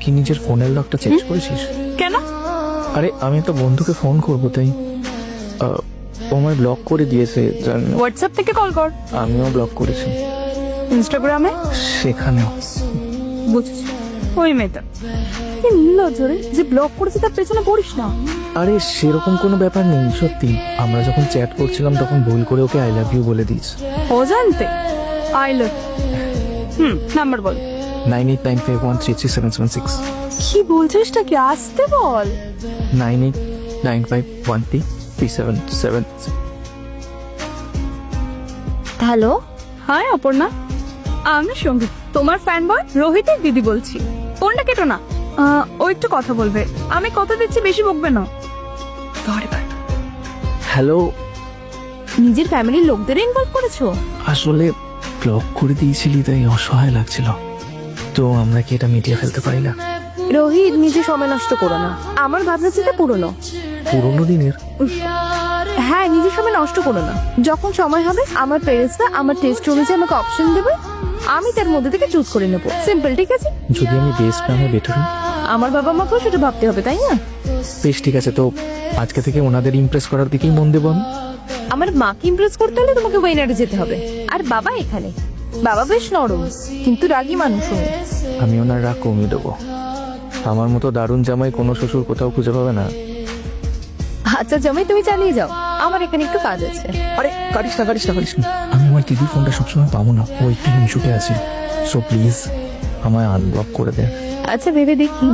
কি নিজের ফোনের লকটা চেঞ্জ করেছিস? কেন? আরে আমি একটা বন্ধুকে ফোন করবো তাই ও আমায় ব্লক করে দিয়েছে জানো। হোয়াটসঅ্যাপ থেকে কল কর। আমিও ব্লক করেছি, ইনস্টাগ্রামে? সেখানেও। বুঝছি। ওই মেয়েটা কি নির্লজ্জ রে, যে ব্লক করেছে তার পেছনে পড়িস না। আরে সেরকম কোনো ব্যাপার নেই, সত্যি আমরা যখন চ্যাট করছিলাম তখন ভুল করে ওকে আই লাভ ইউ বলে দিস। অজান্তে আই লাভ। নাম্বার বল। 9895133776। কি বলছিসটা কি, আসতে বল। 9895133776। হ্যালো, হাই অপর্ণা, আমি সঙ্গীত, তোমার ফ্যান বয় রোহিতের দিদি বলছি। ফোনটা কেটো না, ও একটু কথা বলবে। আমি কথা দিচ্ছি, বেশি বকবে না। হ্যালো, নিজের ফ্যামিলির লোকদের ইনভলভ করেছো? আসলে ব্লক করে দিয়েছিলি তাই অসহায় লাগছিল, তো আমরা কি এটা মিটিয়ে ফেলতে পারি না? রোহিত, নিজে সময় নষ্ট করো না। আমার ভাবনা চিন্তা পুরনো। পুরোনো দিনের? হ্যাঁ, নিজের সময় নষ্ট করো না। যখন সময় হবে আমার পেরেন্টসরা আমার টেস্ট অনুযায়ী আমাকে অপশন দেবে, আমি তার মধ্যে থেকে চুজ করে নেবো। সিম্পল, ঠিক আছে? যদি আমি বেস্ট না হয় বেটার? আমার বাবা মাকেও সেটা ভাবতে হবে, তাই না? বেশ, ঠিক আছে, তো আজকে থেকে ওনাদের ইমপ্রেস করার দিকেই মন দেবো আমি। আমার মাকে ইমপ্রেস করতে হলে তোমাকে ওয়েনারে যেতে হবে। আর বাবা এখানে, বাবা বেশ নরম কিন্তু রাগী মানুষ। আমি ওনার রাগ কমিয়ে দেবো। আমার মতো দারুণ জামাই কোনো শ্বশুর কোথাও খুঁজে পাবে না। আচ্ছা জামাই, তুমি চালিয়ে যাও, আমার এখানে একটু কাজ আছে। আরে কারিস না, কারিস না, কারিস না। আমি আমার দিদির ফোনটা সবসময় পাবো না, ও একটু হিংসুটে আছে। সো প্লিজ আমায় আনব্লক করে দে। আচ্ছা, ভেবে দেখি।